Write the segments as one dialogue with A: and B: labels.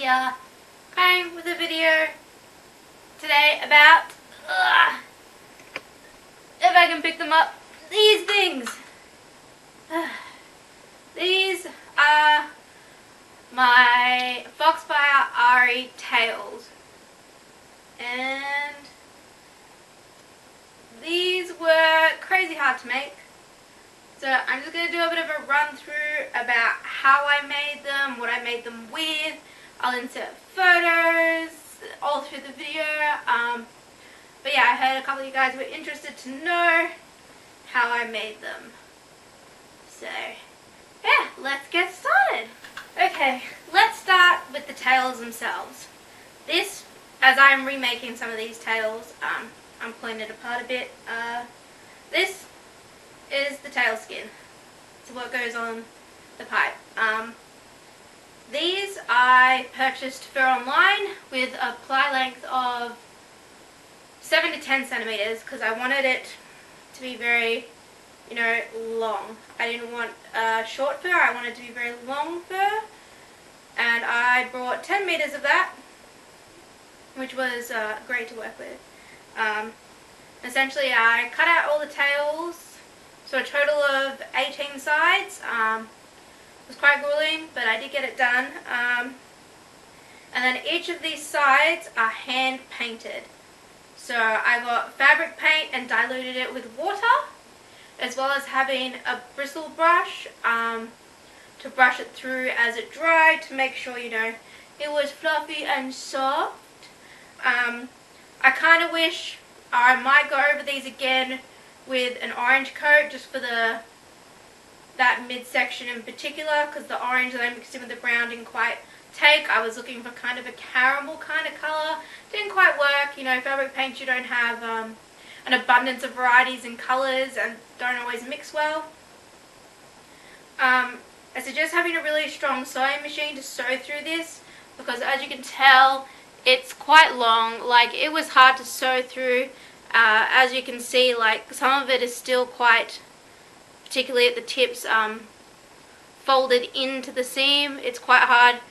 A: here, coming with a video today about, if I can pick them up, these things. These are my Foxfire Ahri tails, and these were crazy hard to make. So I'm just going to do a bit of a run through about how I made them, what I made them with. I'll insert photos all through the video. But yeah, I heard a couple of you guys were interested to know how I made them. So yeah, let's get started. Okay, let's start with the tails themselves. This, as I'm remaking some of these tails, I'm pulling it apart a bit. This is the tail skin. So what goes on the pipe. These I purchased for online with a ply length of 7 to 10 centimeters because I wanted it to be very, long. I didn't want short fur, I wanted it to be very long fur. And I brought 10 meters of that, which was great to work with. Essentially I cut out all the tails, so a total of 18 sides. It was quite grueling, but I did get it done. And then each of these sides are hand painted. So I got fabric paint and diluted it with water, as well as having a bristle brush to brush it through as it dried to make sure, it was fluffy and soft. I kind of wish I might go over these again with an orange coat just for that midsection in particular, because the orange that I mixed in with the brown didn't quite take. I was looking for kind of a caramel kind of colour. Didn't quite work. Fabric paints, you don't have an abundance of varieties in colours and don't always mix well. I suggest having a really strong sewing machine to sew through this, because as you can tell, it's quite long. Like, it was hard to sew through. As you can see, like, some of it is still quite, particularly at the tips, folded into the seam. It's quite hard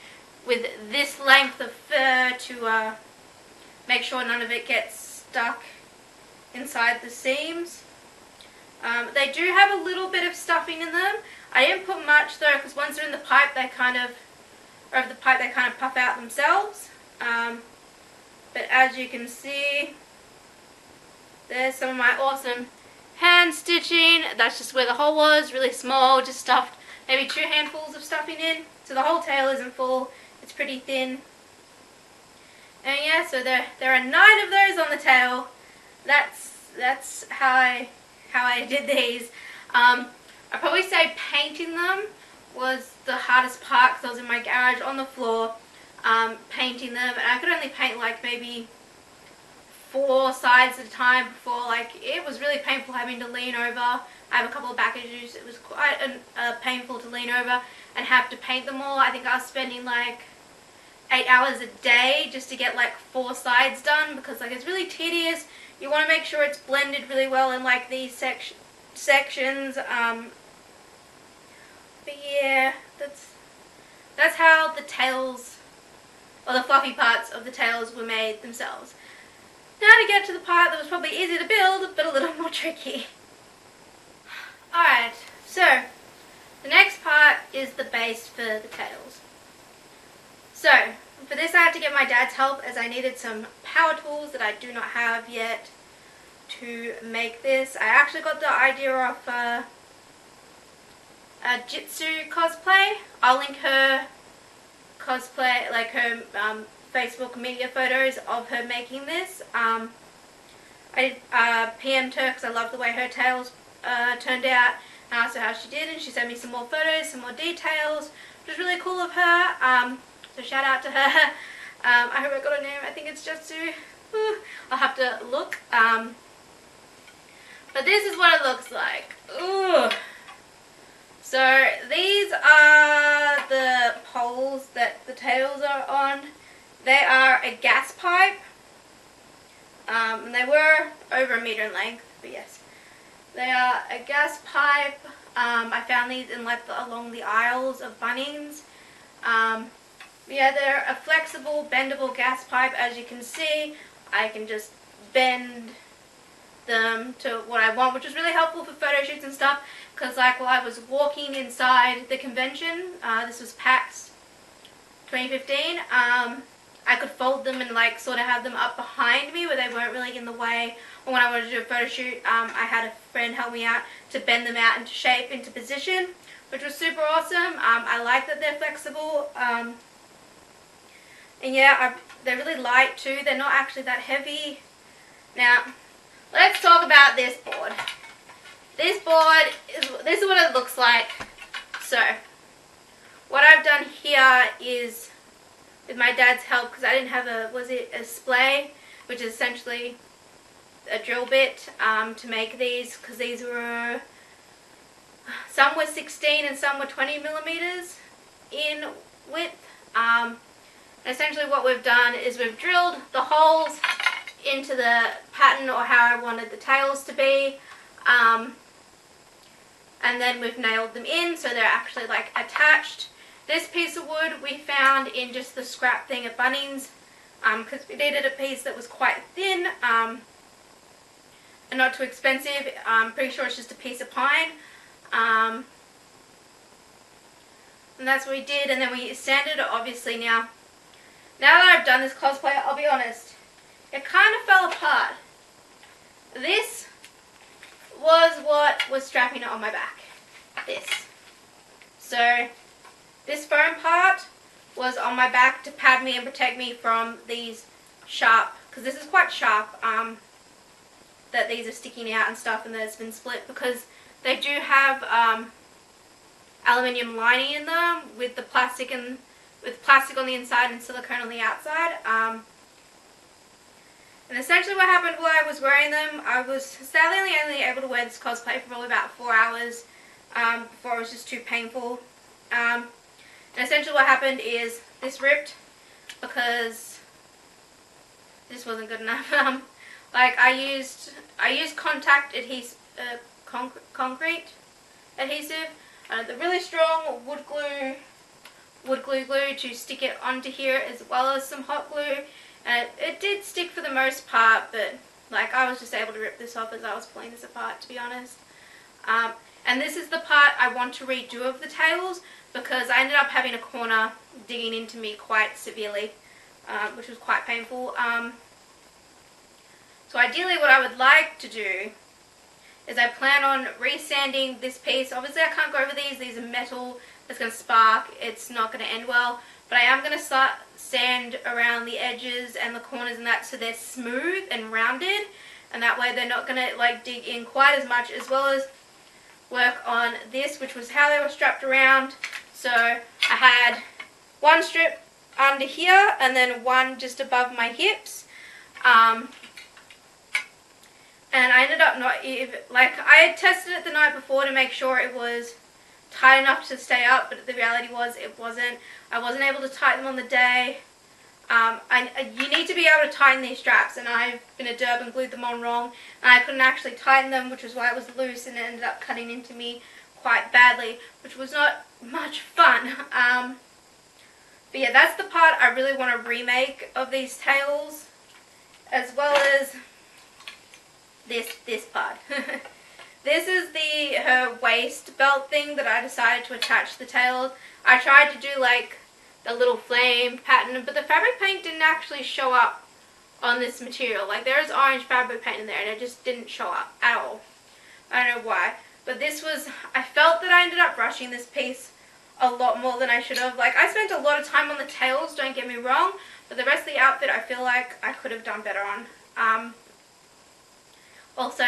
A: with this length of fur to make sure none of it gets stuck inside the seams. They do have a little bit of stuffing in them. I didn't put much though, because once they're in the pipe, they kind of puff out themselves. But as you can see, there's some of my awesome hand stitching. That's just where the hole was, really small, just stuffed maybe 2 handfuls of stuffing in. So the whole tail isn't full, it's pretty thin. And yeah, so there are 9 of those on the tail. That's how I did these. I'd probably say painting them was the hardest part, because I was in my garage on the floor painting them, and I could only paint like maybe 4 sides at a time before, like, it was really painful having to lean over. I have a couple of back issues. It was quite painful to lean over and have to paint them all. I think I was spending like 8 hours a day just to get like 4 sides done, because like it's really tedious. You want to make sure it's blended really well in like these sections. But yeah, that's how the tails, or the fluffy parts of the tails, were made themselves. Now to get to the part that was probably easy to build, but a little more tricky. Alright, so the next part is the base for the tails. So for this I had to get my dad's help, as I needed some power tools that I do not have yet to make this. I actually got the idea off Jutsu Cosplay. I'll link her cosplay, like her Facebook media photos of her making this. I PM'd her because I love the way her tails turned out, and asked her how she did, and she sent me some more photos, some more details, which was really cool of her. So shout out to her. I hope I got her name. I think it's Jutsu. I'll have to look. But this is what it looks like. Ooh. So these are the poles that the tails are on. They are a gas pipe. And they were over 1 meter in length, but yes. They are a gas pipe. I found these in like along the aisles of Bunnings. Yeah, they're a flexible, bendable gas pipe. As you can see, I can just bend them to what I want, which is really helpful for photo shoots and stuff, because like while I was walking inside the convention, this was PAX 2015, I could fold them and like sort of have them up behind me where they weren't really in the way. Or when I wanted to do a photo shoot, I had a friend help me out to bend them out into shape, into position, which was super awesome. I like that they're flexible. And yeah, they're really light too. They're not actually that heavy. Now, let's talk about this board. This is what it looks like. So, what I've done here is, with my dad's help, because I didn't have a splay, which is essentially a drill bit to make these, because these were, some were 16 and some were 20 millimeters in width. Essentially what we've done is we've drilled the holes into the pattern or how I wanted the tails to be, and then we've nailed them in so they're actually like attached. This piece of wood we found in just the scrap thing at Bunnings, because we needed a piece that was quite thin and not too expensive. I'm pretty sure it's just a piece of pine. And that's what we did, and then we sanded it obviously. Now that I've done this cosplay, I'll be honest, it kind of fell apart. This was what was strapping it on my back. This. So, this foam part was on my back to pad me and protect me from these sharp, because this is quite sharp, that these are sticking out and stuff, and that it's been split, because they do have aluminium lining in them with the plastic and with plastic on the inside and silicone on the outside. And essentially what happened while I was wearing them, I was sadly only able to wear this cosplay for probably about 4 hours before it was just too painful. And essentially what happened is this ripped because this wasn't good enough. Like I used contact adhesive, concrete adhesive, the really strong wood glue to stick it onto here, as well as some hot glue. And it did stick for the most part, but like I was just able to rip this off as I was pulling this apart, to be honest. And this is the part I want to redo of the tails, because I ended up having a corner digging into me quite severely, which was quite painful. So ideally what I would like to do is I plan on resanding this piece. Obviously I can't go over these are metal, it's going to spark, it's not going to end well, but I am going to start sand around the edges and the corners and that so they're smooth and rounded, and that way they're not going to like dig in quite as much, as well as work on this, which was how they were strapped around. So I had one strip under here and then one just above my hips. And I ended up not even, like I had tested it the night before to make sure it was tight enough to stay up, but the reality was it wasn't. I wasn't able to tighten them on the day. You need to be able to tighten these straps, and I've been a derb and glued them on wrong, and I couldn't actually tighten them, which was why it was loose, and it ended up cutting into me quite badly, which was not much fun. But yeah, that's the part I really want to remake of these tails, as well as this part. This is her waist belt thing that I decided to attach to the tails. I tried to do like the little flame pattern, but the fabric paint didn't actually show up on this material. Like there is orange fabric paint in there and it just didn't show up at all. I don't know why. But this was, I felt that I ended up rushing this piece a lot more than I should have. Like I spent a lot of time on the tails, don't get me wrong, but the rest of the outfit I feel like I could have done better on. Also,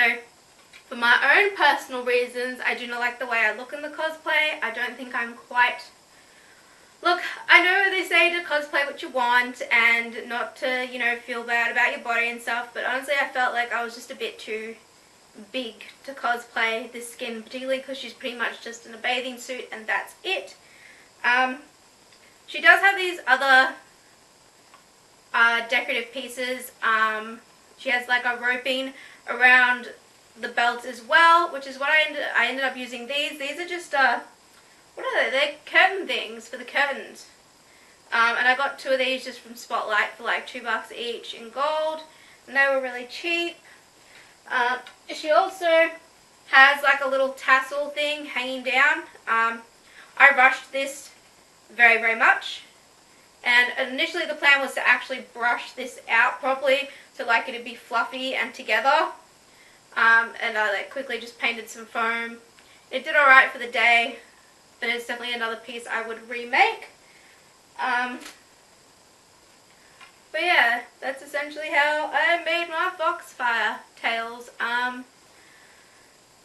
A: for my own personal reasons, I do not like the way I look in the cosplay. I don't think I'm quite... Look, I know they say to cosplay what you want and not to, you know, feel bad about your body and stuff, but honestly I felt like I was just a bit too big to cosplay this skin, particularly because she's pretty much just in a bathing suit and that's it. She does have these other decorative pieces. She has like a roping around the belt as well, which is what I ended up using these. These are just what are they? They're curtain things for the curtains. And I got 2 of these just from Spotlight for like $2 each in gold, and they were really cheap. She also has like a little tassel thing hanging down. I rushed this very, very much, and initially the plan was to actually brush this out properly so like it'd be fluffy and together. And I like quickly just painted some foam. It did alright for the day, but it's definitely another piece I would remake. But yeah, that's essentially how I made my Foxfire tails.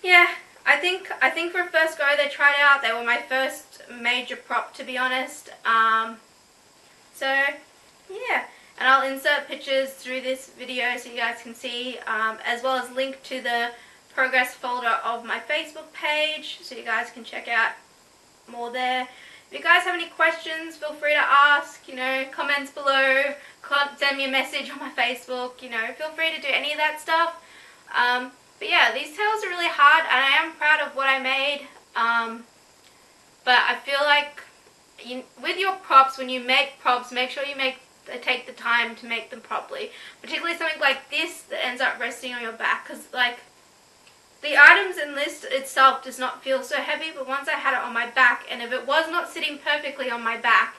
A: Yeah, I think for first go they tried out. They were my first major prop, to be honest. So yeah, and I'll insert pictures through this video so you guys can see, as well as link to the progress folder of my Facebook page so you guys can check out more there. If you guys have any questions, feel free to ask, you know, comments below, send me a message on my Facebook, you know, feel free to do any of that stuff. But yeah, these tails are really hard, and I am proud of what I made. But I feel like with your props, when you make props, make sure you take the time to make them properly. Particularly something like this that ends up resting on your back, because like the items in this itself does not feel so heavy, but once I had it on my back, and if it was not sitting perfectly on my back,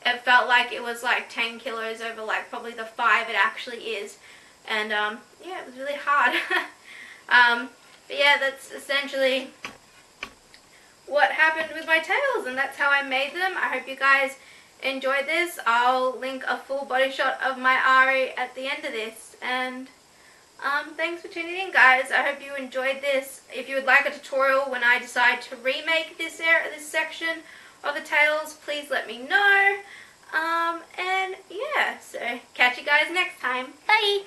A: it felt like it was like 10 kilos over like probably the 5 it actually is. And yeah, it was really hard. But yeah, that's essentially what happened with my tails, and that's how I made them. I hope you guys enjoyed this. I'll link a full body shot of my Ahri at the end of this, and thanks for tuning in, guys. I hope you enjoyed this. If you would like a tutorial when I decide to remake this section of the tails, please let me know. And yeah, so catch you guys next time. Bye!